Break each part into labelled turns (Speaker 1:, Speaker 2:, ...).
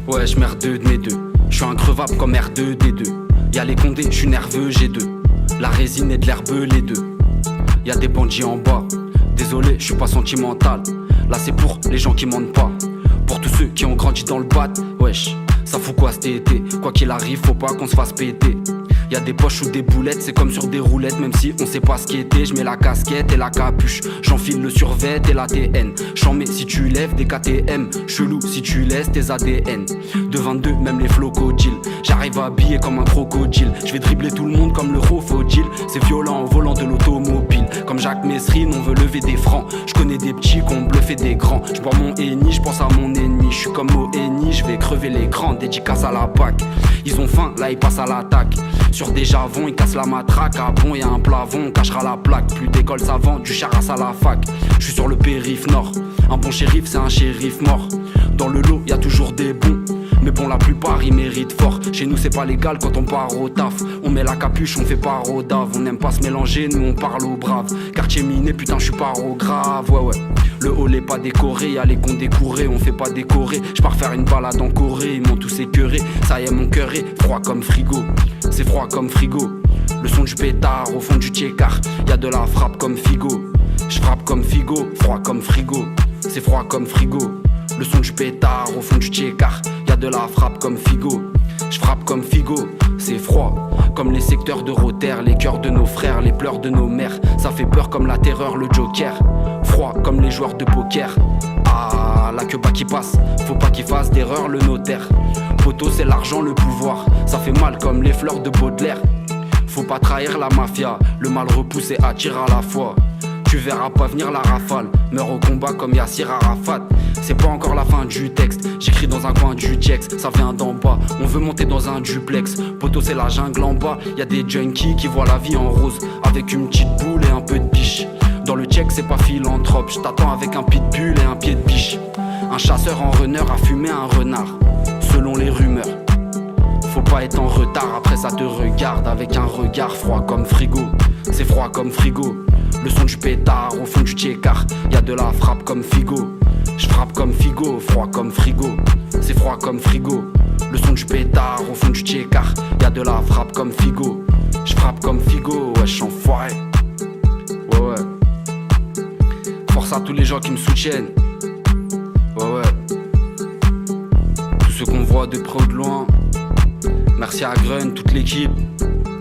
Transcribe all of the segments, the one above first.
Speaker 1: Ouais, je merde deux de mes deux. Je suis increvable comme R2D2. Y'a les condés, je suis nerveux, j'ai deux. La résine et de l'herbe, les deux. Y'a des bandits en bas. Désolé, je suis pas sentimental. Là c'est pour les gens qui mentent pas. Pour tous ceux qui ont grandi dans le bat. Wesh, ça fout quoi cet été? Quoi qu'il arrive, faut pas qu'on se fasse péter. Y'a des poches ou des boulettes, c'est comme sur des roulettes. Même si on sait pas ce qui était, je mets la casquette et la capuche. J'enfile le survêt et la TN. J'en mets si tu lèves des KTM. Chelou si tu laisses tes ADN. De 22, même les flocodiles. J'arrive habillé comme un crocodile. Je vais dribbler tout le monde comme le Rofodil. C'est violent au volant de l'automobile. Comme Jacques Mesrine, on veut lever des francs. Je connais des petits qu'on bluffé des grands. Je bois mon Henny, je pense à mon ennemi. Je suis comme au Henny, je vais crever l'écran. Dédicace à la PAC. Ils ont faim, là ils passent à l'attaque. Sur des javons, ils cassent la matraque. Ah bon, y'a un plafond, on cachera la plaque. Plus d'école savante, du charras à la fac. Je suis sur le périph' nord. Un bon shérif, c'est un shérif mort. Dans le lot, y'a toujours des bons. Mais bon, la plupart ils méritent fort. Chez nous, c'est pas légal quand on part au taf. On met la capuche, on fait pas au dave. On n'aime pas se mélanger, nous on parle aux braves. Quartier miné, putain, je suis pas au grave. Ouais, ouais. Le hall est pas décoré, y'a les cons décourés, on fait pas décorer. J'pars faire une balade en Corée, ils m'ont tous écœuré. Ça y est, mon cœur est froid comme frigo. C'est froid comme frigo. Le son du pétard au fond du tchécar. Y'a de la frappe comme Figo. J'frappe comme Figo, froid comme frigo. C'est froid comme frigo. Le son du pétard au fond du tchécar. Y'a de la frappe comme Figo. J'frappe comme Figo, c'est froid. Comme les secteurs de Rotter, les cœurs de nos frères, les pleurs de nos mères. Ça fait peur comme la terreur, le Joker. Froid comme les joueurs de poker. Ah, la queue pas qui passe, faut pas qu'il fasse d'erreur le notaire. Poteau c'est l'argent, le pouvoir. Ça fait mal comme les fleurs de Baudelaire. Faut pas trahir la mafia, le mal repousse et attire à la fois. Tu verras pas venir la rafale, meurs au combat comme Yassir Arafat. C'est pas encore la fin du texte, j'écris dans un coin du Jex, ça vient d'en bas, on veut monter dans un duplex. Poto c'est la jungle en bas, y'a des junkies qui voient la vie en rose. Avec une petite boule et un peu de biche. Dans le check c'est pas philanthrope, j't'attends avec un pitbull et un pied de biche. Un chasseur en runner a fumé un renard, selon les rumeurs. Faut pas être en retard, après ça te regarde avec un regard froid comme frigo. C'est froid comme frigo. Le son du pétard au fond du tchécar. Y'a de la frappe comme Figo. J'frappe comme Figo, froid comme frigo. C'est froid comme frigo. Le son du pétard au fond du tchécar. Y'a de la frappe comme Figo. J'frappe comme Figo, wesh enfoiré. Ouais ouais. Force à tous les gens qui me soutiennent. Ouais ouais. Tous ceux qu'on voit de près ou de loin. Merci à Grun, toute l'équipe.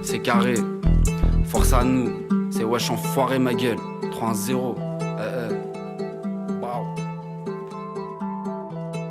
Speaker 1: C'est carré. Force à nous. C'est wesh enfoiré ma gueule. 3-0. Wow.